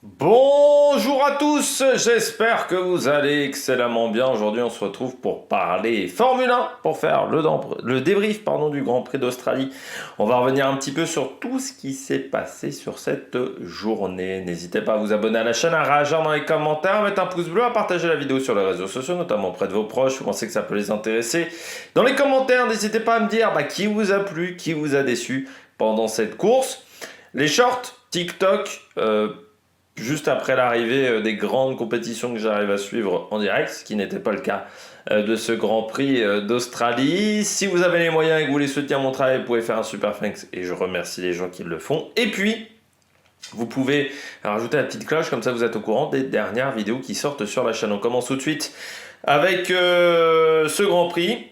Bonjour à tous, j'espère que vous allez excellemment bien. Aujourd'hui, on se retrouve pour parler Formule 1, pour faire le débrief du Grand Prix d'Australie. On va revenir un petit peu sur tout ce qui s'est passé sur cette journée. N'hésitez pas à vous abonner à la chaîne, à réagir dans les commentaires, à mettre un pouce bleu, à partager la vidéo sur les réseaux sociaux, notamment auprès de vos proches. Vous pensez que ça peut les intéresser? Dans les commentaires, n'hésitez pas à me dire qui vous a plu, qui vous a déçu pendant cette course. Les shorts, TikTok, juste après l'arrivée des grandes compétitions que j'arrive à suivre en direct, ce qui n'était pas le cas de ce Grand Prix d'Australie. Si vous avez les moyens et que vous voulez soutenir mon travail, vous pouvez faire un super thanks et je remercie les gens qui le font. Et puis, vous pouvez rajouter la petite cloche, comme ça vous êtes au courant des dernières vidéos qui sortent sur la chaîne. On commence tout de suite avec ce Grand Prix.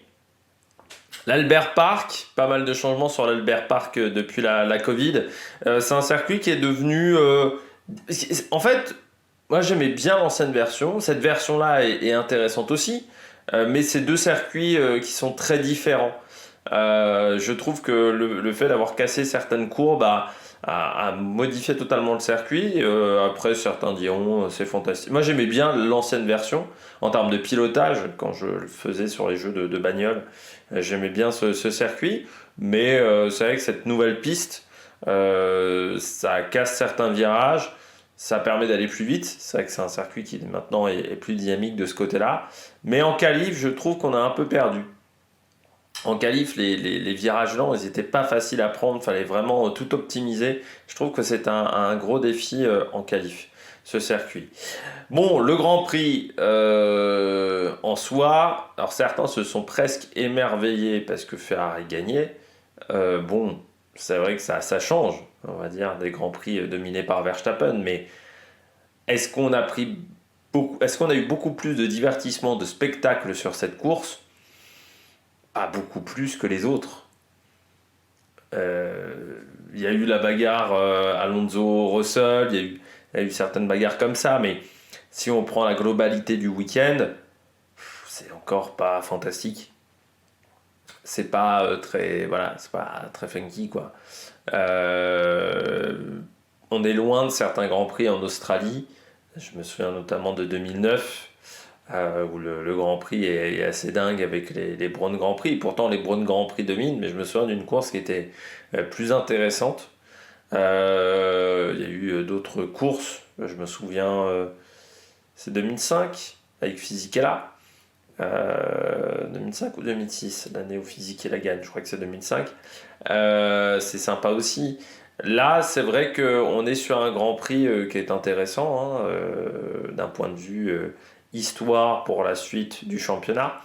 L'Albert Park, pas mal de changements sur l'Albert Park depuis la Covid. C'est un circuit qui est devenu... en fait, moi j'aimais bien l'ancienne version. Cette version-là est intéressante aussi. Mais c'est deux circuits qui sont très différents. Je trouve que le fait d'avoir cassé certaines courbes a modifié totalement le circuit. Après, certains diront c'est fantastique. Moi j'aimais bien l'ancienne version en termes de pilotage quand je le faisais sur les jeux de bagnole. J'aimais bien ce circuit. Mais c'est vrai que cette nouvelle piste, ça casse certains virages. Ça permet d'aller plus vite. C'est vrai que c'est un circuit qui maintenant est plus dynamique de ce côté-là. Mais en qualif, je trouve qu'on a un peu perdu. En qualif, les virages lents, ils n'étaient pas faciles à prendre. Il fallait vraiment tout optimiser. Je trouve que c'est un gros défi en qualif, ce circuit. Bon, le Grand Prix en soi, alors certains se sont presque émerveillés parce que Ferrari gagnait. Bon, c'est vrai que ça change, on va dire, des Grands Prix dominés par Verstappen, mais est-ce qu'on a eu beaucoup plus de divertissement, de spectacle sur cette course? Pas beaucoup plus que les autres. Il y a eu la bagarre Alonso-Russell, il y a eu certaines bagarres comme ça, mais si on prend la globalité du week-end, c'est encore pas fantastique. C'est pas c'est pas très funky quoi. Euh, on est loin de certains grands prix en Australie. Je me souviens notamment de 2009 où le Grand Prix est assez dingue avec les Braun Grand Prix. Pourtant, les Braun Grand Prix dominent, mais je me souviens d'une course qui était plus intéressante. Il y a eu d'autres courses. Je me souviens, c'est 2005 avec Fisichella. 2005 ou 2006, l'année où Fisichella gagne. Je crois que c'est 2005. C'est sympa aussi. Là, c'est vrai qu'on est sur un Grand Prix qui est intéressant hein, d'un point de vue histoire pour la suite du championnat.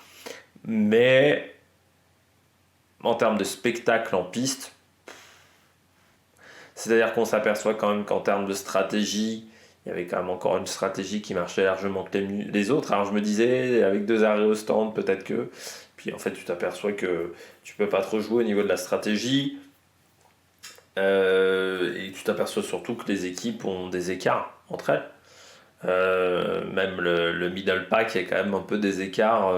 Mais en termes de spectacle en piste, c'est-à-dire qu'on s'aperçoit quand même qu'en termes de stratégie, il y avait quand même encore une stratégie qui marchait largement que les autres. Alors je me disais, avec deux arrêts au stand, peut-être que... Puis en fait, tu t'aperçois que tu peux pas trop jouer au niveau de la stratégie. Et tu t'aperçois surtout que les équipes ont des écarts entre elles. Même le middle pack, il y a quand même un peu des écarts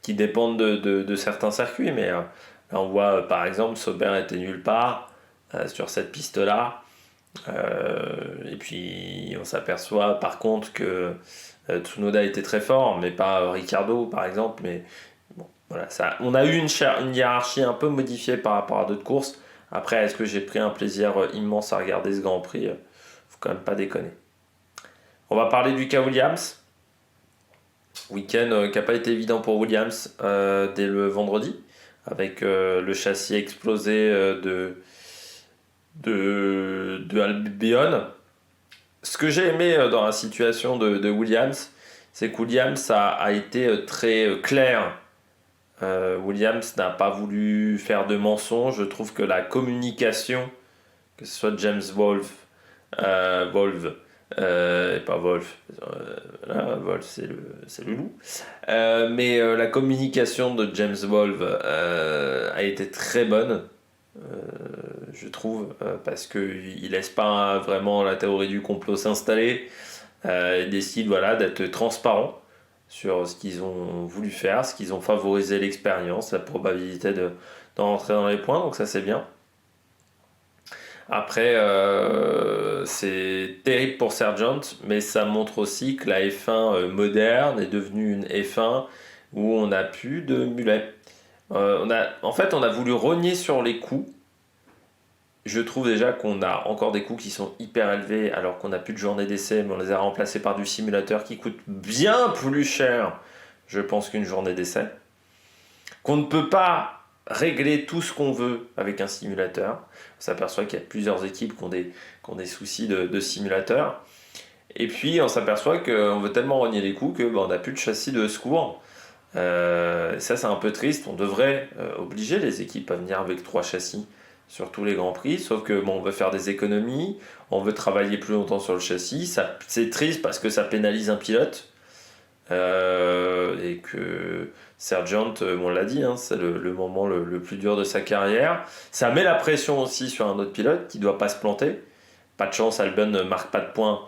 qui dépendent de certains circuits. Mais là, on voit par exemple, Sauber était nulle part sur cette piste-là. Et puis, on s'aperçoit par contre que Tsunoda était très fort, mais pas Ricardo par exemple. Mais bon, voilà, on a eu une hiérarchie un peu modifiée par rapport à d'autres courses. Après, est-ce que j'ai pris un plaisir immense à regarder ce Grand Prix? Faut quand même pas déconner. On va parler du cas Williams. Week-end qui n'a pas été évident pour Williams dès le vendredi, avec le châssis explosé de Albion. Ce que j'ai aimé dans la situation de Williams, c'est que Williams a été très clair. Williams n'a pas voulu faire de mensonges. Je trouve que la communication, que ce soit James Wolf, et pas Wolf, Wolf c'est le loup. Mais la communication de James Wolf a été très bonne, je trouve, parce qu'il ne laisse pas vraiment la théorie du complot s'installer. Il décide voilà, d'être transparent sur ce qu'ils ont voulu faire, ce qu'ils ont favorisé l'expérience, la probabilité d'en rentrer dans les points, donc ça c'est bien. Après, c'est terrible pour Sargent, mais ça montre aussi que la F1 moderne est devenue une F1 où on n'a plus de mulets. En fait, on a voulu rogner sur les coûts. Je trouve déjà qu'on a encore des coûts qui sont hyper élevés alors qu'on n'a plus de journée d'essai, mais on les a remplacés par du simulateur qui coûte bien plus cher, je pense, qu'une journée d'essai. Qu'on ne peut pas régler tout ce qu'on veut avec un simulateur. On s'aperçoit qu'il y a plusieurs équipes qui ont des soucis de simulateur. Et puis on s'aperçoit qu'on veut tellement rogner les coûts qu'on n'a plus de châssis de secours. Ça c'est un peu triste. On devrait obliger les équipes à venir avec 3 châssis sur tous les grands prix, sauf que bon, on veut faire des économies, on veut travailler plus longtemps sur le châssis. C'est triste parce que ça pénalise un pilote. Et que Sargent, on l'a dit, hein, c'est le moment le plus dur de sa carrière. Ça met la pression aussi sur un autre pilote qui ne doit pas se planter. Pas de chance, Albon ne marque pas de points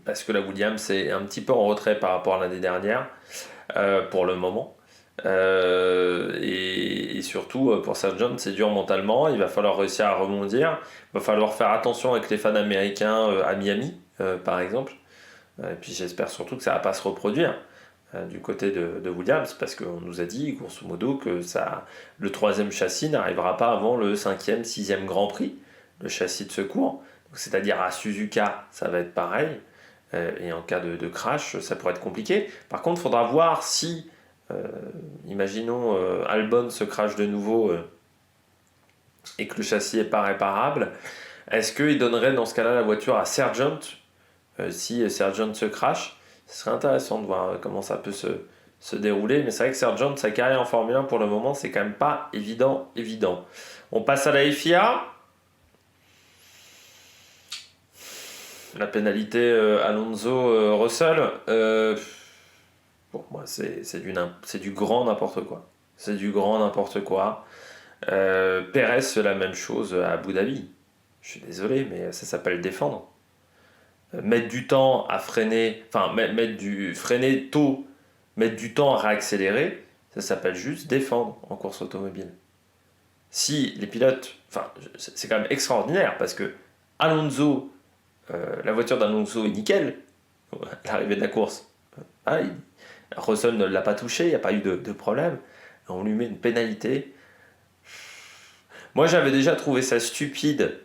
parce que la Williams est un petit peu en retrait par rapport à l'année dernière pour le moment. Et surtout pour Sargent, c'est dur mentalement. Il va falloir réussir à rebondir. Il va falloir faire attention avec les fans américains à Miami, par exemple. Et puis j'espère surtout que ça ne va pas se reproduire du côté de Williams, parce qu'on nous a dit, grosso modo, que le 3e châssis n'arrivera pas avant le 5e, 6e Grand Prix, le châssis de secours. C'est-à-dire à Suzuka, ça va être pareil. Et en cas de crash, ça pourrait être compliqué. Par contre, il faudra voir si, imaginons, Albon se crache de nouveau et que le châssis n'est pas réparable, est-ce qu'il donnerait dans ce cas-là la voiture à Sargent si Sargent se crash? Ce serait intéressant de voir comment ça peut se dérouler. Mais c'est vrai que Sargent, sa carrière en Formule 1 pour le moment, c'est quand même pas évident. On passe à la FIA. La pénalité Alonso-Russell, pour moi, c'est du grand n'importe quoi. C'est du grand n'importe quoi. Perez fait la même chose à Abu Dhabi. Je suis désolé, mais ça s'appelle défendre. Mettre du temps à freiner, enfin freiner tôt, mettre du temps à réaccélérer, ça s'appelle juste défendre en course automobile. Si les pilotes, enfin c'est quand même extraordinaire parce que Alonso, la voiture d'Alonso est nickel à l'arrivée de la course. Russell ne l'a pas touché, il n'y a pas eu de problème. On lui met une pénalité. Moi j'avais déjà trouvé ça stupide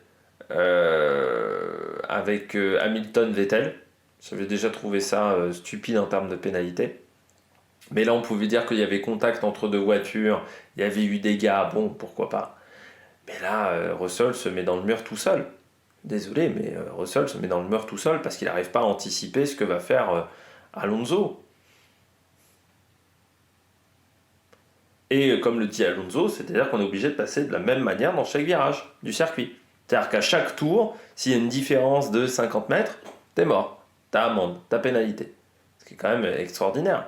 avec Hamilton-Vettel. J'avais déjà trouvé ça stupide en termes de pénalité. Mais là, on pouvait dire qu'il y avait contact entre deux voitures, il y avait eu des dégâts, bon, pourquoi pas. Mais là, Russell se met dans le mur tout seul. Désolé, mais Russell se met dans le mur tout seul parce qu'il n'arrive pas à anticiper ce que va faire Alonso. Et comme le dit Alonso, c'est-à-dire qu'on est obligé de passer de la même manière dans chaque virage du circuit. C'est-à-dire qu'à chaque tour, s'il y a une différence de 50 mètres, t'es mort, t'as amende, t'as pénalité. Ce qui est quand même extraordinaire.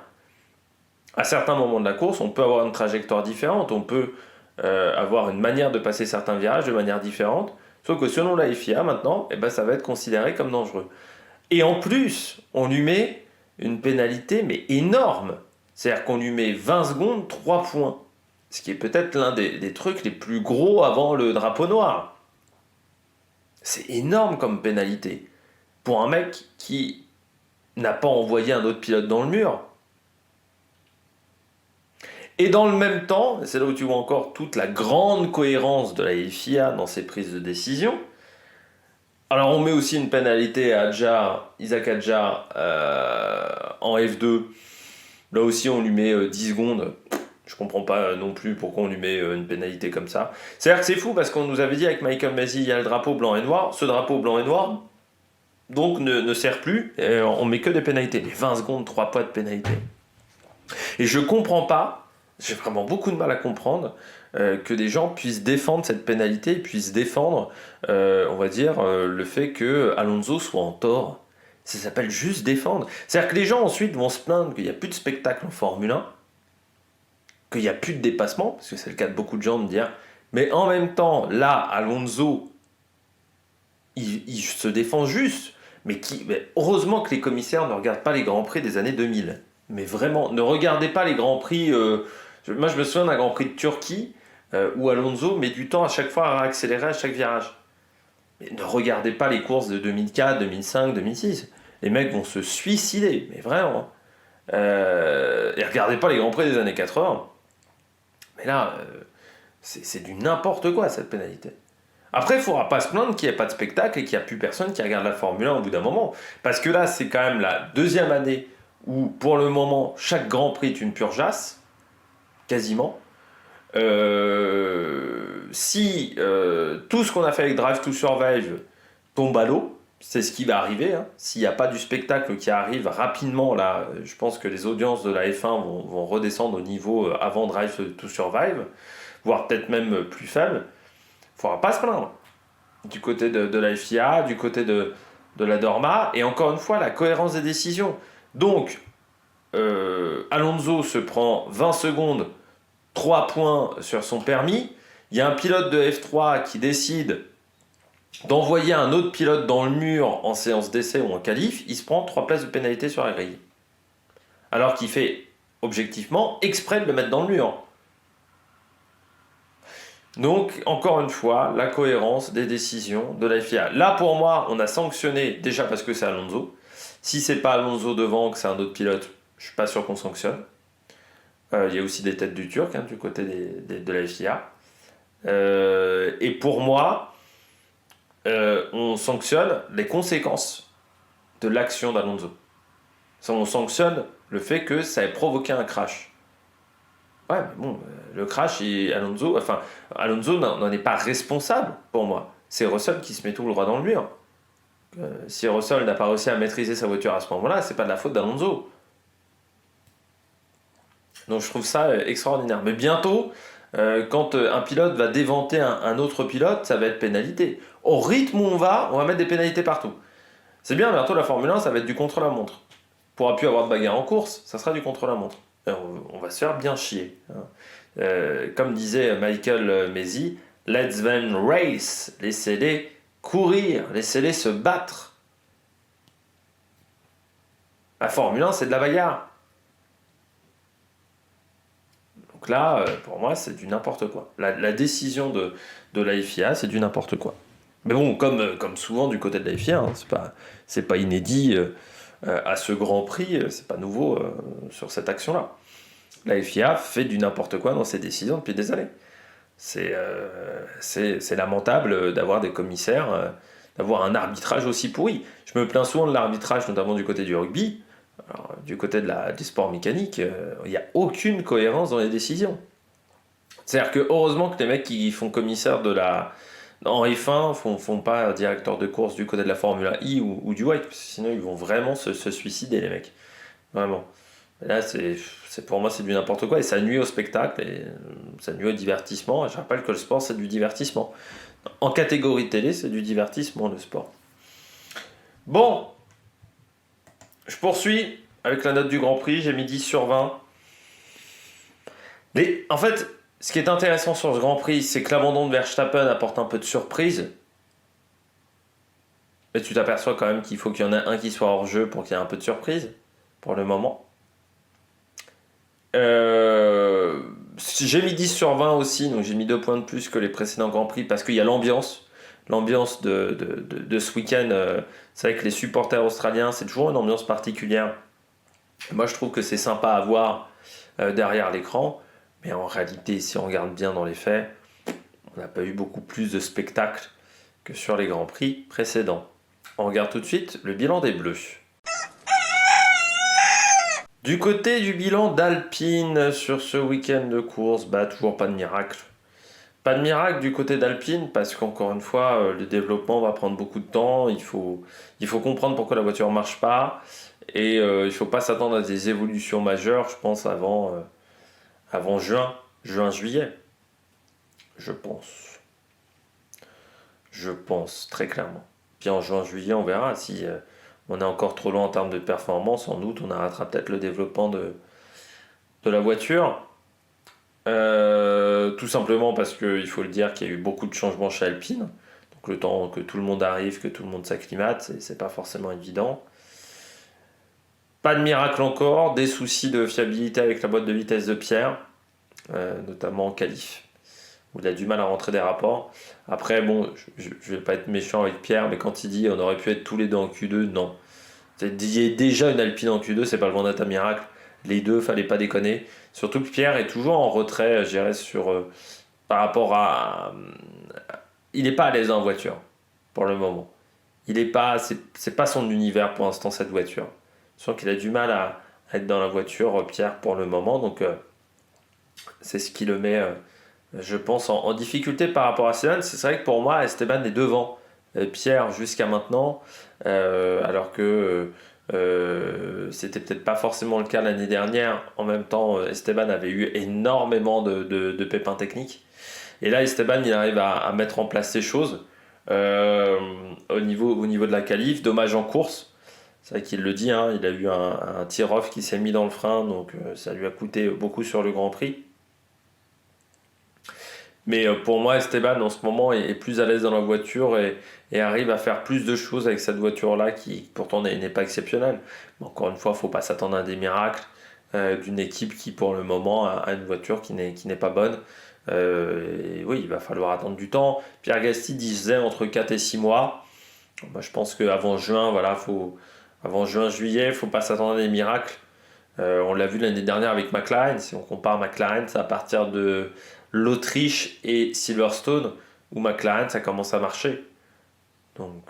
À certains moments de la course, on peut avoir une trajectoire différente, on peut avoir une manière de passer certains virages de manière différente, sauf que selon la FIA maintenant, ça va être considéré comme dangereux. Et en plus, on lui met une pénalité mais énorme. C'est-à-dire qu'on lui met 20 secondes, 3 points. Ce qui est peut-être l'un des trucs les plus gros avant le drapeau noir. C'est énorme comme pénalité. Pour un mec qui n'a pas envoyé un autre pilote dans le mur. Et dans le même temps, c'est là où tu vois encore toute la grande cohérence de la FIA dans ses prises de décision. Alors on met aussi une pénalité à Isaac Adjar en F2. Là aussi on lui met 10 secondes. Je comprends pas non plus pourquoi on lui met une pénalité comme ça. C'est-à-dire que c'est fou parce qu'on nous avait dit avec Michael Masi, il y a le drapeau blanc et noir. Ce drapeau blanc et noir, donc ne sert plus. Et on met que des pénalités. Les 20 secondes, 3 points de pénalité. Et je comprends pas, j'ai vraiment beaucoup de mal à comprendre que des gens puissent défendre cette pénalité, puissent défendre, on va dire, le fait que Alonso soit en tort. Ça s'appelle juste défendre. C'est-à-dire que les gens ensuite vont se plaindre qu'il n'y a plus de spectacle en Formule 1, qu'il n'y a plus de dépassement, parce que c'est le cas de beaucoup de gens de dire, mais en même temps, là, Alonso, il se défend juste, mais heureusement que les commissaires ne regardent pas les Grands Prix des années 2000. Mais vraiment, ne regardez pas les Grands Prix. Moi, je me souviens d'un Grand Prix de Turquie. où Alonso met du temps à chaque fois à accélérer à chaque virage. Mais ne regardez pas les courses de 2004, 2005, 2006. Les mecs vont se suicider, mais vraiment. Et regardez pas les Grands Prix des années 80. Mais là, c'est du n'importe quoi cette pénalité. Après, il ne faudra pas se plaindre qu'il n'y ait pas de spectacle et qu'il n'y a plus personne qui regarde la Formule 1 au bout d'un moment. Parce que là, c'est quand même la deuxième année où, pour le moment, chaque Grand Prix est une purgeasse, quasiment. Si tout ce qu'on a fait avec Drive to Survive tombe à l'eau, c'est ce qui va arriver. Hein. S'il n'y a pas du spectacle qui arrive rapidement, là, je pense que les audiences de la F1 vont redescendre au niveau avant Drive to Survive, voire peut-être même plus faible. Il ne faudra pas se plaindre. Du côté de la FIA, du côté de la Dorma, et encore une fois, la cohérence des décisions. Donc, Alonso se prend 20 secondes, 3 points sur son permis. Il y a un pilote de F3 qui décide d'envoyer un autre pilote dans le mur en séance d'essai ou en qualif. Il se prend 3 places de pénalité sur la grille. Alors qu'il fait, objectivement, exprès de le mettre dans le mur. Donc, encore une fois, la cohérence des décisions de la FIA. Là, pour moi, on a sanctionné, déjà parce que c'est Alonso. Si c'est pas Alonso devant, que c'est un autre pilote, je suis pas sûr qu'on sanctionne. Il y a aussi des têtes du Turc, du côté de la FIA. Et pour moi, on sanctionne les conséquences de l'action d'Alonso. On sanctionne le fait que ça ait provoqué un crash. Ouais, mais bon, le crash, Alonso n'en est pas responsable pour moi. C'est Russell qui se met tout le droit dans le mur. Si Russell n'a pas réussi à maîtriser sa voiture à ce moment-là, c'est pas de la faute d'Alonso. Donc je trouve ça extraordinaire. Mais bientôt, quand un pilote va déventer un autre pilote, ça va être pénalité. Au rythme où on va mettre des pénalités partout. C'est bien, bientôt la Formule 1, ça va être du contre-la-montre. On pourra plus avoir de bagarre en course, ça sera du contre-la-montre. On va se faire bien chier. Comme disait Michael Masi, let's them race, laissez-les courir, laissez-les se battre. La Formule 1, c'est de la bagarre. Donc là, pour moi, c'est du n'importe quoi. La décision de la FIA, c'est du n'importe quoi. Mais bon, comme souvent du côté de la FIA, c'est pas inédit à ce Grand Prix, c'est pas nouveau sur cette action-là. La FIA fait du n'importe quoi dans ses décisions depuis des années. C'est lamentable d'avoir des commissaires, d'avoir un arbitrage aussi pourri. Je me plains souvent de l'arbitrage, notamment du côté du rugby. Alors, du côté des sports mécaniques, il n'y a aucune cohérence dans les décisions. C'est-à-dire que heureusement que les mecs qui font commissaire en F1 font pas directeur de course du côté de la Formule I ou du WEC, parce que sinon ils vont vraiment se suicider, les mecs. Vraiment. Et là, pour moi, c'est du n'importe quoi, et ça nuit au spectacle, et ça nuit au divertissement. Et je rappelle que le sport, c'est du divertissement. En catégorie télé, c'est du divertissement, le sport. Bon, je poursuis avec la note du Grand Prix, j'ai mis 10 sur 20. Mais en fait, ce qui est intéressant sur ce Grand Prix, c'est que l'abandon de Verstappen apporte un peu de surprise. Et tu t'aperçois quand même qu'il faut qu'il y en ait un qui soit hors jeu pour qu'il y ait un peu de surprise, pour le moment. J'ai mis 10 sur 20 aussi, donc j'ai mis 2 points de plus que les précédents Grands Prix, parce qu'il y a l'ambiance. L'ambiance de ce week-end, c'est vrai que les supporters australiens, c'est toujours une ambiance particulière. Moi, je trouve que c'est sympa à voir derrière l'écran, mais en réalité, si on regarde bien dans les faits, on n'a pas eu beaucoup plus de spectacles que sur les Grands Prix précédents. On regarde tout de suite le bilan des Bleus. Du côté du bilan d'Alpine sur ce week-end de course, toujours pas de miracle. Pas de miracle du côté d'Alpine parce qu'encore une fois, le développement va prendre beaucoup de temps. Il faut comprendre pourquoi la voiture ne marche pas. Et il ne faut pas s'attendre à des évolutions majeures, je pense, avant juin-juillet. Je pense, très clairement. Puis en juin-juillet, on verra si on est encore trop loin en termes de performance. En août, on arrêtera peut-être le développement de la voiture. Tout simplement parce qu'il faut le dire qu'il y a eu beaucoup de changements chez Alpine. Donc le temps que tout le monde arrive, que tout le monde s'acclimate, c'est pas forcément évident. Pas de miracle encore, des soucis de fiabilité avec la boîte de vitesse de Pierre, notamment en qualif. où il a du mal à rentrer des rapports. Après, bon, je vais pas être méchant avec Pierre, mais quand il dit on aurait pu être tous les deux en Q2, non. Il y a déjà une Alpine en Q2, c'est pas le Vendetta Miracle. Les deux, fallait pas déconner. Surtout que Pierre est toujours en retrait, je dirais, par rapport à. Il n'est pas à l'aise en voiture, pour le moment. Il est pas, c'est pas son univers pour l'instant, cette voiture. Je sens qu'il a du mal à être dans la voiture, Pierre, pour le moment. Donc, c'est ce qui le met, je pense, en difficulté par rapport à Esteban. C'est vrai que pour moi, Esteban est devant Pierre jusqu'à maintenant, alors que c'était peut-être pas forcément le cas l'année dernière. En même temps, Esteban avait eu énormément de pépins techniques. Et là, Esteban, il arrive à mettre en place ces choses au niveau de la qualif. Dommage en course. C'est vrai qu'il le dit, hein, il a eu un tir-off qui s'est mis dans le frein, donc ça lui a coûté beaucoup sur le Grand Prix. Mais pour moi, Esteban, en ce moment, est plus à l'aise dans la voiture et arrive à faire plus de choses avec cette voiture-là qui, pourtant, n'est pas exceptionnelle. Mais encore une fois, il ne faut pas s'attendre à des miracles d'une équipe qui, pour le moment, a une voiture qui n'est pas bonne. Et oui, il va falloir attendre du temps. Pierre Gasly disait entre 4 et 6 mois. Moi, je pense qu'avant juin, voilà, avant juin-juillet, il ne faut pas s'attendre à des miracles. On l'a vu l'année dernière avec McLaren. Si on compare McLaren, c'est à partir de l'Autriche et Silverstone où McLaren, ça commence à marcher. Donc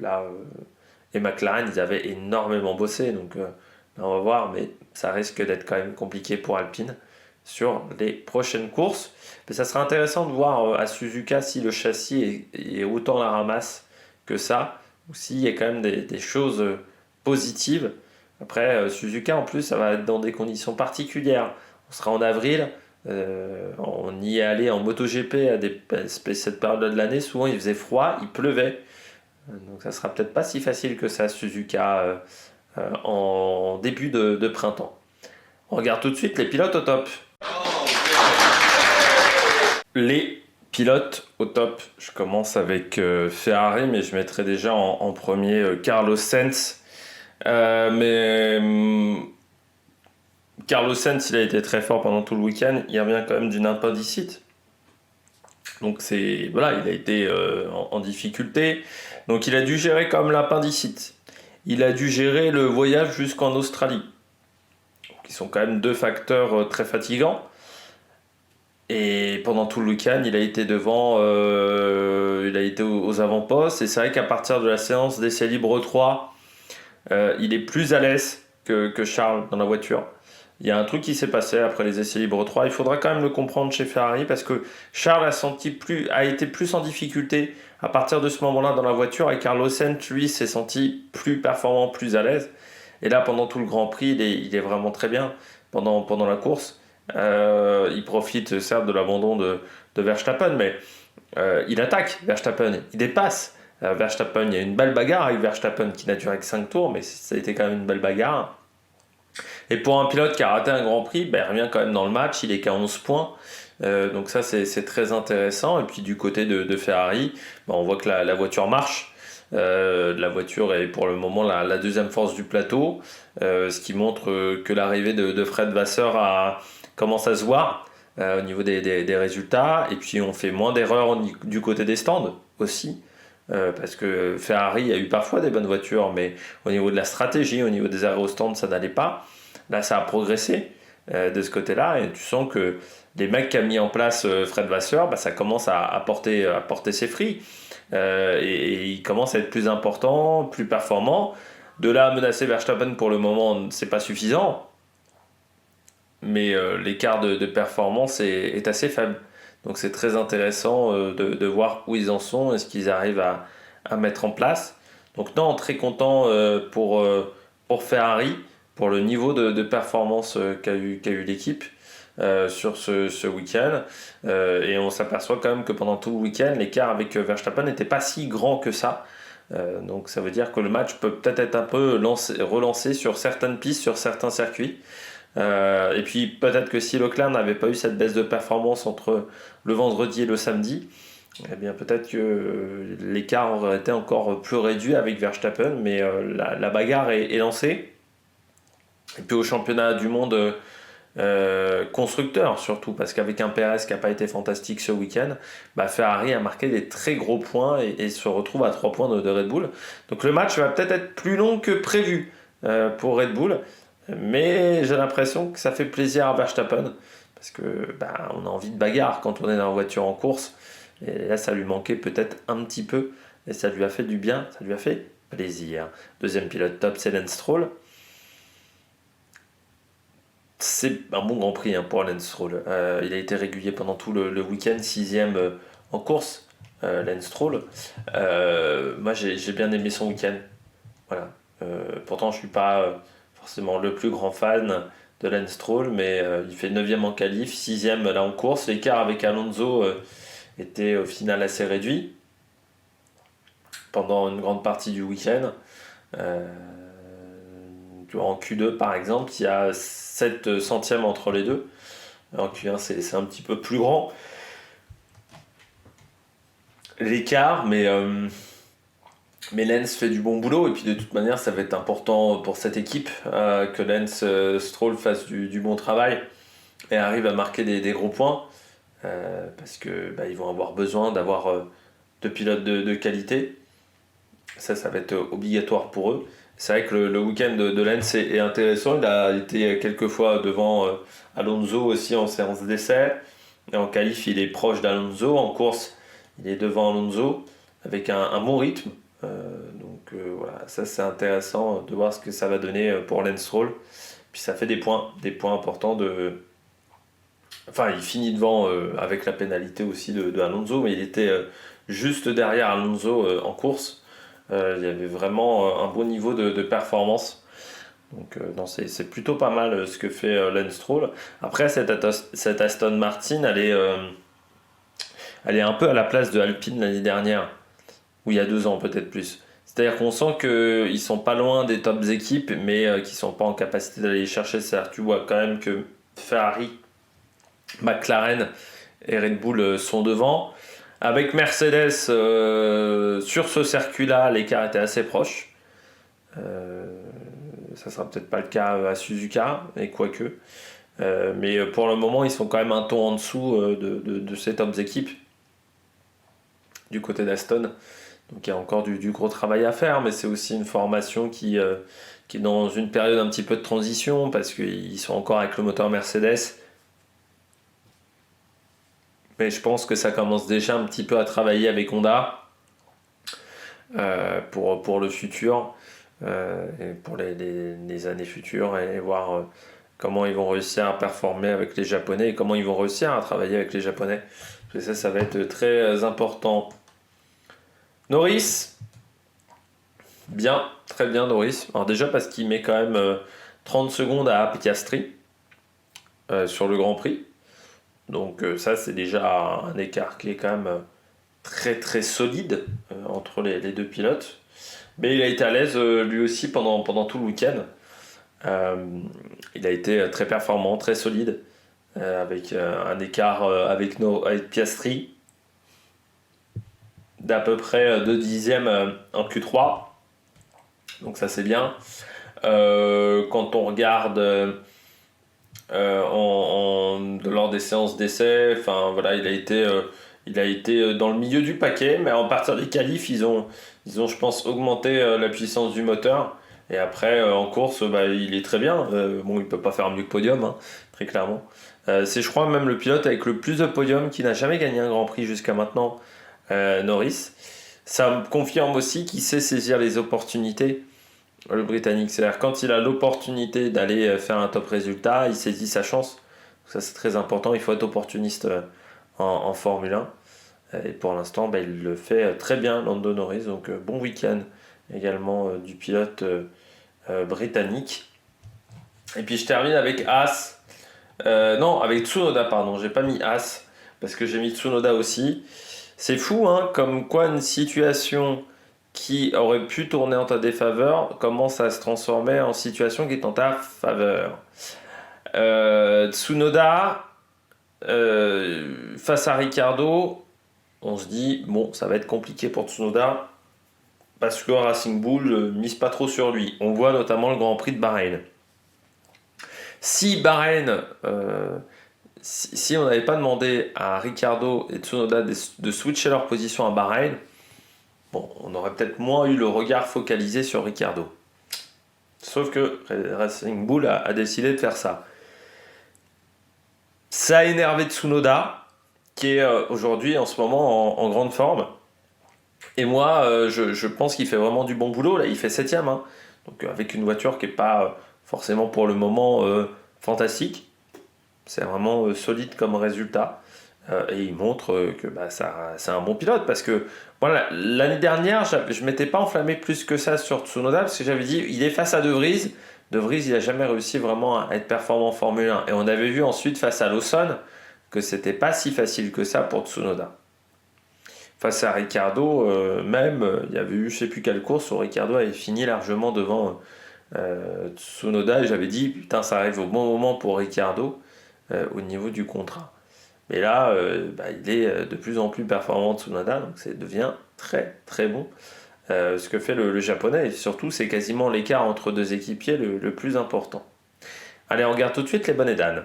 là, et McLaren, ils avaient énormément bossé. Donc là, on va voir, mais ça risque d'être quand même compliqué pour Alpine sur les prochaines courses. Mais ça sera intéressant de voir à Suzuka si le châssis est autant la ramasse que ça, ou s'il y a quand même des choses positives. Après, Suzuka, en plus, ça va être dans des conditions particulières. On sera en avril, on y est allé en MotoGP cette période de l'année. Souvent, il faisait froid, il pleuvait. Donc, ça sera peut-être pas si facile que ça, Suzuka, en début de printemps. On regarde tout de suite les pilotes au top. Les pilotes au top. Je commence avec Ferrari, mais je mettrai déjà en premier Carlos Sainz. Carlos Sainz, il a été très fort pendant tout le week-end. Il revient quand même d'une appendicite. Donc voilà, il a été en difficulté. Donc il a dû gérer comme l'appendicite. Il a dû gérer le voyage jusqu'en Australie, qui sont quand même deux facteurs très fatigants. Et pendant tout le week-end, il a été devant, il a été aux avant-postes. Et c'est vrai qu'à partir de la séance d'essai libre 3, il est plus à l'aise que Charles dans la voiture. Il y a un truc qui s'est passé après les essais libres 3. Il faudra quand même le comprendre chez Ferrari parce que Charles a été plus en difficulté à partir de ce moment-là dans la voiture et Carlos Sainz, lui, s'est senti plus performant, plus à l'aise. Et là, pendant tout le Grand Prix, il est vraiment très bien pendant la course. Il profite certes de l'abandon de Verstappen, mais il attaque Verstappen, il dépasse Verstappen. Il y a une belle bagarre avec Verstappen qui n'a duré que 5 tours, mais ça a été quand même une belle bagarre. Et pour un pilote qui a raté un Grand Prix, il revient quand même dans le match, il est qu'à 11 points. Donc ça c'est très intéressant. Et puis du côté de Ferrari, on voit que la voiture marche. La voiture est pour le moment la deuxième force du plateau, ce qui montre que l'arrivée de Fred Vasseur commence à se voir au niveau des résultats. Et puis on fait moins d'erreurs du côté des stands aussi. Parce que Ferrari a eu parfois des bonnes voitures, mais au niveau de la stratégie, au niveau des arrêts au stand, ça n'allait pas. Là, ça a progressé de ce côté-là, et tu sens que les mecs qu'a mis en place Fred Vasseur, ça commence à porter ses fruits. Et il commence à être plus important, plus performant. De là à menacer Verstappen pour le moment, c'est pas suffisant. Mais l'écart de performance est assez faible. Donc c'est très intéressant de voir où ils en sont et ce qu'ils arrivent à mettre en place. Donc non, très content pour Ferrari, pour le niveau de performance qu'a eu l'équipe sur ce week-end. Et on s'aperçoit quand même que pendant tout le week-end, l'écart avec Verstappen n'était pas si grand que ça. Donc ça veut dire que le match peut peut-être être un peu relancé sur certaines pistes, sur certains circuits. Et puis peut-être que si Leclerc n'avait pas eu cette baisse de performance entre le vendredi et le samedi, eh bien peut-être que l'écart aurait été encore plus réduit avec Verstappen, mais la bagarre est lancée. Et puis au championnat du monde constructeur surtout, parce qu'avec un Perez qui n'a pas été fantastique ce week-end, Ferrari a marqué des très gros points et se retrouve à 3 points de Red Bull. Donc le match va peut-être être plus long que prévu pour Red Bull, mais j'ai l'impression que ça fait plaisir à Verstappen, parce que on a envie de bagarre quand on est dans la voiture en course, et là ça lui manquait peut-être un petit peu, et ça lui a fait du bien, ça lui a fait plaisir. Deuxième pilote top, c'est Lance Stroll. C'est un bon Grand Prix pour Lance Stroll. Il a été régulier pendant tout le week-end, 6ème en course, Lance Stroll. Moi, j'ai bien aimé son week-end. Voilà. Pourtant, je ne suis pas forcément le plus grand fan de Lance Stroll, mais il fait 9ème en qualif, 6ème là en course. L'écart avec Alonso était au final assez réduit pendant une grande partie du week-end. En Q2 par exemple, il y a 7 centièmes entre les deux. En Q1 c'est un petit peu plus grand l'écart, mais Lance fait du bon boulot, et puis de toute manière ça va être important pour cette équipe que Lance Stroll fasse du bon travail et arrive à marquer des gros points, parce que ils vont avoir besoin d'avoir deux pilotes de qualité. Ça va être obligatoire pour eux. C'est vrai que le week-end de Lance est intéressant. Il a été quelques fois devant Alonso aussi en séance d'essai. Et en qualif, il est proche d'Alonso. En course, il est devant Alonso avec un bon rythme. Voilà, ça c'est intéressant de voir ce que ça va donner pour Lance Stroll. Puis ça fait des points importants Enfin, il finit devant avec la pénalité aussi de Alonso, mais il était juste derrière Alonso en course. Il y avait vraiment un bon niveau de performance. Donc c'est plutôt pas mal ce que fait Lance Stroll. Après, cette Aston Martin, elle est un peu à la place de Alpine l'année dernière, ou il y a 2 ans peut-être plus. C'est-à-dire qu'on sent qu'ils sont pas loin des tops équipes, mais qu'ils sont pas en capacité d'aller les chercher. C'est-à-dire tu vois quand même que Ferrari, McLaren et Red Bull sont devant. Avec Mercedes, sur ce circuit-là, l'écart était assez proche. Ça sera peut-être pas le cas à Suzuka, et quoique. Mais pour le moment, ils sont quand même un ton en dessous de ces tops équipes du côté d'Aston. Donc il y a encore du gros travail à faire, mais c'est aussi une formation qui est dans une période un petit peu de transition, parce qu'ils sont encore avec le moteur Mercedes. Mais je pense que ça commence déjà un petit peu à travailler avec Honda pour le futur, et pour les années futures, et voir comment ils vont réussir à performer avec les Japonais et comment ils vont réussir à travailler avec les Japonais. Parce que ça va être très important. Norris, bien, très bien Norris. Alors déjà parce qu'il met quand même 30 secondes à Piastri sur le Grand Prix. Donc ça c'est déjà un écart qui est quand même très très solide entre les deux pilotes. Mais il a été à l'aise lui aussi pendant tout le week-end. Il a été très performant, très solide, avec un écart avec Piastri d'à peu près 2 dixièmes en Q3. Donc ça c'est bien. Quand on regarde lors des séances d'essai, enfin voilà, il a été dans le milieu du paquet, mais à partir des qualifs, ils ont je pense augmenté la puissance du moteur. Et après en course, il est très bien. Bon, il peut pas faire mieux que podium, hein, très clairement. C'est, je crois, même le pilote avec le plus de podiums qui n'a jamais gagné un Grand Prix jusqu'à maintenant, Norris. Ça me confirme aussi qu'il sait saisir les opportunités, le Britannique. C'est-à-dire quand il a l'opportunité d'aller faire un top résultat, il saisit sa chance. Ça c'est très important, il faut être opportuniste en Formule 1. Et pour l'instant, il le fait très bien, Lando Norris. Donc bon week-end également du pilote britannique. Et puis je termine avec Haas. Non, avec Tsunoda, pardon. J'ai pas mis Haas parce que j'ai mis Tsunoda aussi. C'est fou, hein, comme quoi une situation qui aurait pu tourner en ta défaveur commence à se transformer en situation qui est en ta faveur. Tsunoda, face à Ricciardo, on se dit, bon, ça va être compliqué pour Tsunoda, parce que Racing Bull mise pas trop sur lui. On voit notamment le Grand Prix de Bahreïn. Si Bahreïn, si on n'avait pas demandé à Ricciardo et Tsunoda de switcher leur position à Bahreïn, bon, on aurait peut-être moins eu le regard focalisé sur Ricciardo. Sauf que Racing Bull a décidé de faire ça. Ça a énervé Tsunoda, qui est aujourd'hui en ce moment en grande forme. Et moi, je pense qu'il fait vraiment du bon boulot. Là, il fait 7ème. Hein. Donc avec une voiture qui n'est pas forcément pour le moment fantastique. C'est vraiment solide comme résultat. Et il montre que c'est un bon pilote. Parce que voilà, l'année dernière, je ne m'étais pas enflammé plus que ça sur Tsunoda. Parce que j'avais dit, il est face à De Vries. De Vries, il n'a jamais réussi vraiment à être performant en Formule 1. Et on avait vu ensuite face à Lawson que c'était pas si facile que ça pour Tsunoda. Face à Ricciardo, il y avait eu je sais plus quelle course où Ricciardo avait fini largement devant Tsunoda et j'avais dit putain ça arrive au bon moment pour Ricciardo au niveau du contrat. Mais là, il est de plus en plus performant Tsunoda, donc ça devient très très bon. Ce que fait le japonais et surtout c'est quasiment l'écart entre deux équipiers le plus important. Allez, on regarde tout de suite les bonnets d'âne.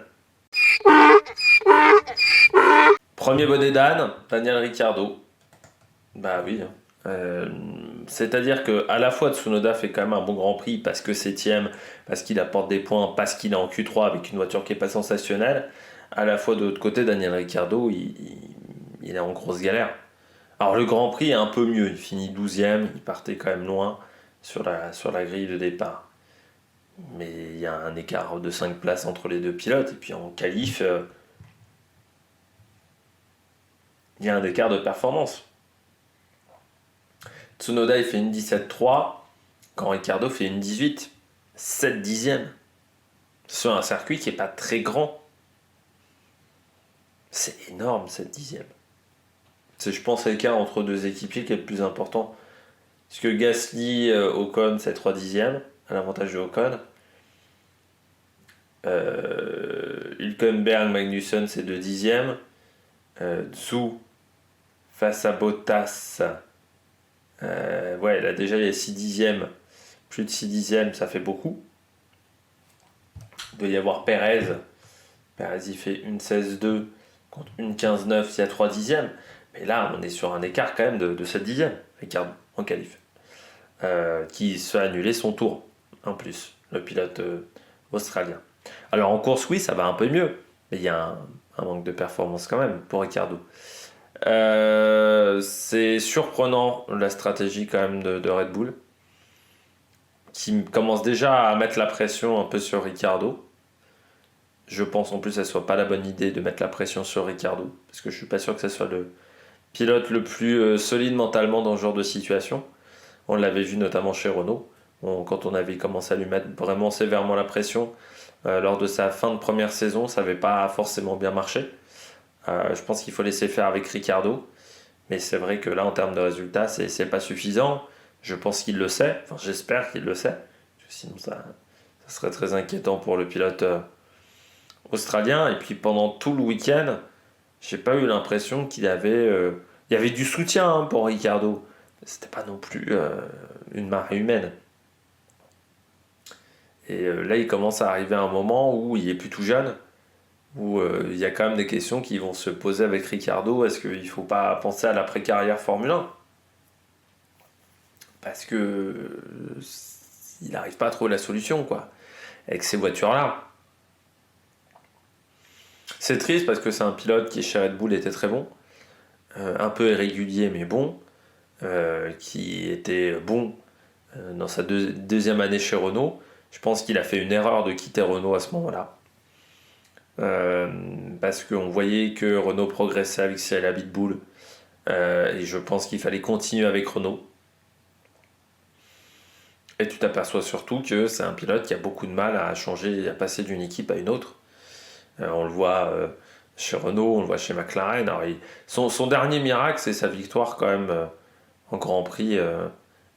Premier bonnet d'âne, Daniel Ricciardo. Bah oui. C'est-à-dire que à la fois Tsunoda fait quand même un bon Grand Prix parce que 7ème, parce qu'il apporte des points, parce qu'il est en Q3 avec une voiture qui est pas sensationnelle. À la fois de l'autre côté, Daniel Ricciardo, il est en grosse galère. Alors le Grand Prix est un peu mieux, il finit 12ème, il partait quand même loin sur la grille de départ. Mais il y a un écart de 5 places entre les deux pilotes, et puis en qualif, il y a un écart de performance. Tsunoda il fait une 17.3 quand Ricciardo fait une 18. 7 dixièmes. Sur un circuit qui n'est pas très grand. C'est énorme 7 dixièmes. C'est je pense l'écart entre deux équipiers qui est le plus important. Parce que Gasly, Ocon c'est 3 dixièmes à l'avantage de Ocon. Hülkenberg, Magnussen c'est 2 dixièmes. Zhou face à Bottas. Là déjà il y a 6 dixièmes, plus de 6 dixièmes, ça fait beaucoup. Il doit y avoir Perez il fait une 16.2 contre une 15.9, il y a 3 dixièmes. Mais là on est sur un écart quand même de 7 dixièmes, Ricciardo en qualif. Qui se fait annuler son tour, en plus, le pilote australien. Alors en course oui ça va un peu mieux, mais il y a un manque de performance quand même pour Ricciardo. C'est surprenant la stratégie quand même de Red Bull qui commence déjà à mettre la pression un peu sur Ricciardo. Je pense en plus que ce soit pas la bonne idée de mettre la pression sur Ricciardo parce que je suis pas sûr que ce soit le pilote le plus solide mentalement dans ce genre de situation. On l'avait vu notamment chez Renault quand on avait commencé à lui mettre vraiment sévèrement la pression lors de sa fin de première saison, ça n'avait pas forcément bien marché. Je pense qu'il faut laisser faire avec Ricciardo. Mais c'est vrai que là, en termes de résultats, c'est pas suffisant. Je pense qu'il le sait. Enfin, j'espère qu'il le sait. Sinon, ça serait très inquiétant pour le pilote australien. Et puis, pendant tout le week-end, j'ai pas eu l'impression qu'il avait... il y avait du soutien pour Ricciardo. C'était pas non plus une marée humaine. Et là, il commence à arriver à un moment où il est plus tout jeune. Où il y a quand même des questions qui vont se poser avec Ricciardo. Est-ce qu'il ne faut pas penser à l'après-carrière Formule 1 ? Parce que il n'arrive pas à trouver la solution, quoi, avec ces voitures-là. C'est triste parce que c'est un pilote qui chez Red Bull était très bon, un peu irrégulier mais bon, qui était bon dans sa deuxième année chez Renault. Je pense qu'il a fait une erreur de quitter Renault à ce moment-là. Parce qu'on voyait que Renault progressait avec Cyril Abiteboul et je pense qu'il fallait continuer avec Renault. Et tu t'aperçois surtout que c'est un pilote qui a beaucoup de mal à changer, à passer d'une équipe à une autre. On le voit chez Renault, on le voit chez McLaren. Alors, son dernier miracle, c'est sa victoire quand même en Grand Prix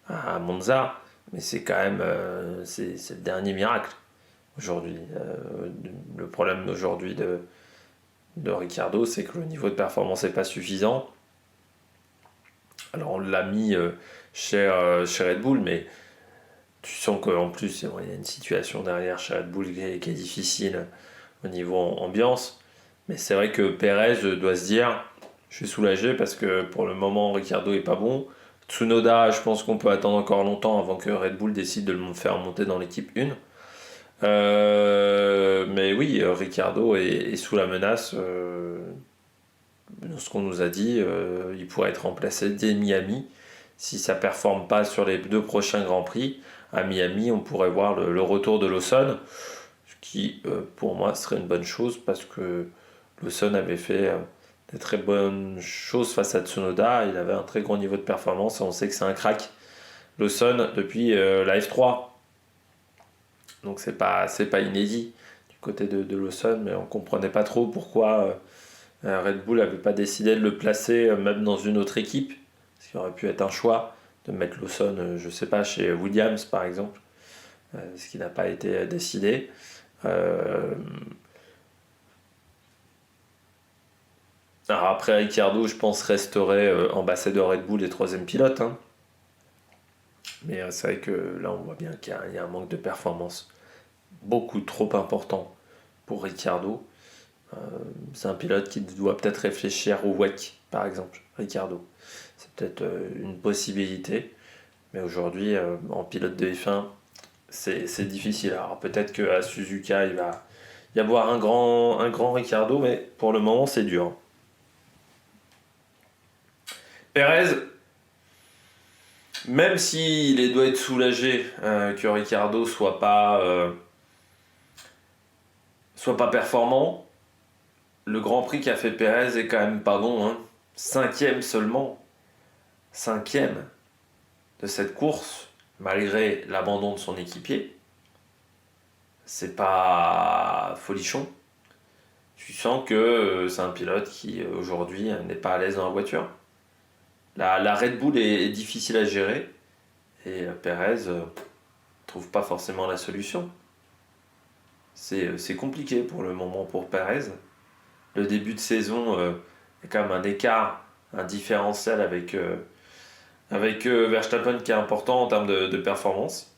à Monza. Mais c'est quand même c'est le dernier miracle aujourd'hui. Le problème aujourd'hui de Ricciardo, c'est que le niveau de performance n'est pas suffisant. Alors on l'a mis chez Red Bull, mais Tu sens qu'en plus, il y a une situation derrière chez Red Bull qui est difficile au niveau ambiance. Mais c'est vrai que Perez doit se dire, je suis soulagé parce que pour le moment, Ricciardo est pas bon. Tsunoda, je pense qu'on peut attendre encore longtemps avant que Red Bull décide de le faire monter dans l'équipe 1. Mais oui, Ricciardo est sous la menace. Ce qu'on nous a dit, il pourrait être remplacé dès Miami. Si ça ne performe pas sur les 2 prochains Grands Prix, à Miami, on pourrait voir le retour de Lawson, ce qui, pour moi, serait une bonne chose parce que Lawson avait fait des très bonnes choses face à Tsunoda. Il avait un très grand niveau de performance et on sait que c'est un crack. Lawson depuis la F3. Donc c'est pas inédit du côté de Lawson, mais on comprenait pas trop pourquoi Red Bull n'avait pas décidé de le placer même dans une autre équipe. Ce qui aurait pu être un choix de mettre Lawson, je sais pas, chez Williams par exemple, ce qui n'a pas été décidé. Alors après Ricciardo, je pense resterait ambassadeur Red Bull et 3e pilote. Hein. Mais c'est vrai que là on voit bien qu'il y a un manque de performance beaucoup trop important pour Ricciardo. C'est un pilote qui doit peut-être réfléchir au WEC, par exemple, Ricciardo. C'est peut-être une possibilité, mais aujourd'hui, en pilote de F1, c'est difficile. Alors peut-être qu'à Suzuka, il va y avoir un grand Ricciardo, mais pour le moment, c'est dur. Perez, même s'il doit être soulagé que Ricciardo soit pas performant, le Grand Prix qu'a fait Perez est quand même pas bon. Hein. 5e seulement. 5e de cette course, malgré l'abandon de son équipier. C'est pas folichon. Tu sens que c'est un pilote qui aujourd'hui n'est pas à l'aise dans la voiture. La Red Bull est difficile à gérer et Perez trouve pas forcément la solution. C'est compliqué pour le moment pour Perez. Le début de saison, il y a quand même un écart, un différentiel avec Verstappen qui est important en termes de performance.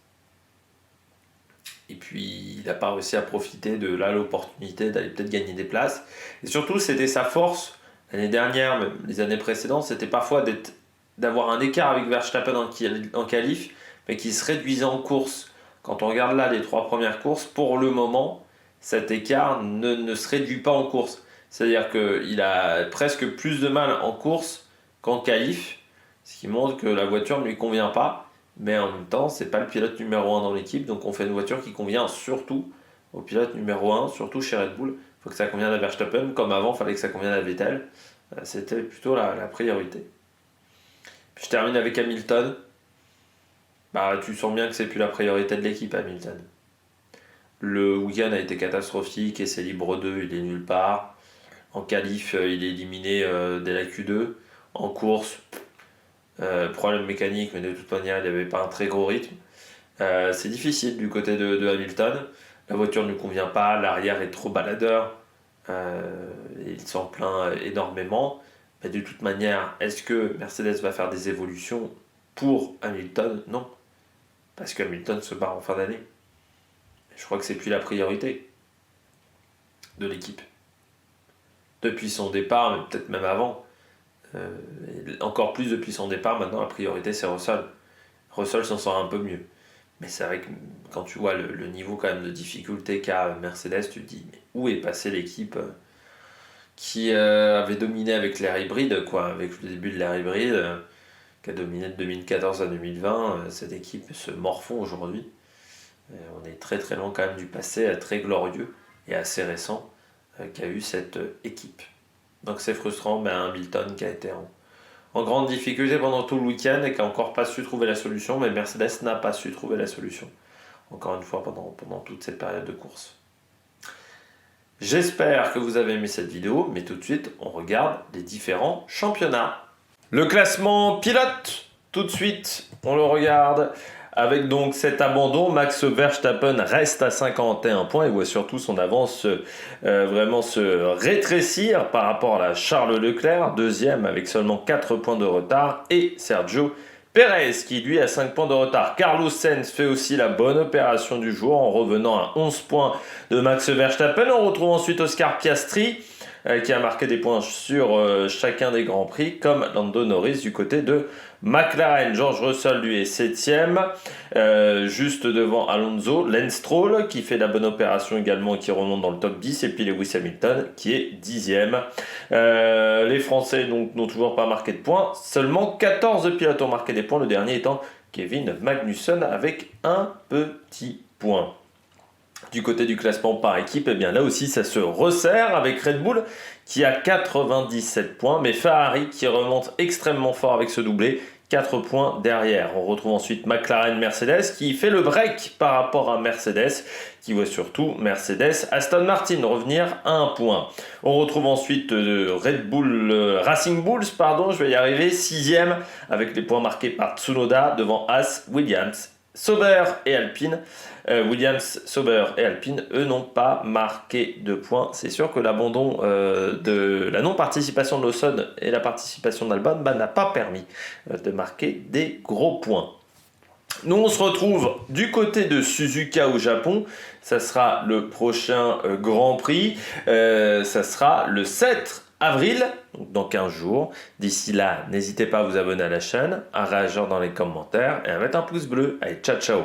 Et puis, il n'a pas réussi à profiter de là l'opportunité d'aller peut-être gagner des places. Et surtout, c'était sa force l'année dernière, même les années précédentes, c'était parfois d'avoir un écart avec Verstappen en qualif, mais qui se réduisait en course. Quand on regarde là les 3 premières courses, pour le moment, cet écart ne se réduit pas en course. C'est-à-dire qu'il a presque plus de mal en course qu'en qualif, ce qui montre que la voiture ne lui convient pas. Mais en même temps, c'est pas le pilote numéro 1 dans l'équipe, donc on fait une voiture qui convient surtout au pilote numéro 1, surtout chez Red Bull. Il faut que ça convienne à Verstappen, comme avant, il fallait que ça convienne à Vettel. C'était plutôt la priorité. Puis je termine avec Hamilton. Tu sens bien que c'est plus la priorité de l'équipe, Hamilton. Le week-end a été catastrophique, et c'est libre 2, il est nulle part. En qualif, il est éliminé dès la Q2. En course, problème mécanique, mais de toute manière, il n'y avait pas un très gros rythme. C'est difficile du côté de Hamilton. La voiture ne lui convient pas, l'arrière est trop baladeur. Il s'en plaint énormément. Mais de toute manière, est-ce que Mercedes va faire des évolutions pour Hamilton? Non. Parce que Hamilton se barre en fin d'année. Je crois que c'est plus la priorité de l'équipe. Depuis son départ, mais peut-être même avant. Encore plus depuis son départ, maintenant la priorité c'est Russell. Russell s'en sort un peu mieux. Mais c'est vrai que quand tu vois le niveau quand même de difficulté qu'a Mercedes, tu te dis mais où est passée l'équipe qui avait dominé avec l'air hybride, quoi, avec le début de l'air hybride, qui a dominé de 2014 à 2020. Cette équipe se morfond aujourd'hui. On est très très loin quand même du passé très glorieux et assez récent qu'a eu cette équipe. Donc c'est frustrant, mais Hamilton qui a été en grande difficulté pendant tout le week-end et qui n'a encore pas su trouver la solution, mais Mercedes n'a pas su trouver la solution, encore une fois, pendant toute cette période de course. J'espère que vous avez aimé cette vidéo, mais tout de suite, on regarde les différents championnats. Le classement pilote, tout de suite, on le regarde. Avec donc cet abandon, Max Verstappen reste à 51 points et voit surtout son avance vraiment se rétrécir par rapport à Charles Leclerc, deuxième avec seulement 4 points de retard, et Sergio Perez qui lui a 5 points de retard. Carlos Sainz fait aussi la bonne opération du jour en revenant à 11 points de Max Verstappen. On retrouve ensuite Oscar Piastri qui a marqué des points sur chacun des Grands Prix, comme Lando Norris du côté de McLaren. George Russell lui est 7ème, juste devant Alonso. Lance Stroll qui fait la bonne opération également et qui remonte dans le top 10. Et puis Lewis Hamilton qui est 10ème. Les Français n'ont toujours pas marqué de points. Seulement 14 pilotes ont marqué des points, le dernier étant Kevin Magnussen avec un petit point. Du côté du classement par équipe, eh bien là aussi ça se resserre avec Red Bull qui a 97 points, mais Ferrari qui remonte extrêmement fort avec ce doublé, 4 points derrière. On retrouve ensuite McLaren Mercedes qui fait le break par rapport à Mercedes, qui voit surtout Mercedes Aston Martin revenir à 1 point. On retrouve ensuite Red Bull, Racing Bulls, je vais y arriver, 6ème avec les points marqués par Tsunoda devant Haas, Williams, Sauber et Alpine. Williams, Sauber et Alpine, eux, n'ont pas marqué de points. C'est sûr que l'abandon de la non-participation de Lawson et la participation d'Albon n'a pas permis de marquer des gros points. Nous, on se retrouve du côté de Suzuka au Japon. Ça sera le prochain Grand Prix. Ça sera le 7 avril, donc dans 15 jours. D'ici là, n'hésitez pas à vous abonner à la chaîne, à réagir dans les commentaires et à mettre un pouce bleu. Allez, ciao, ciao!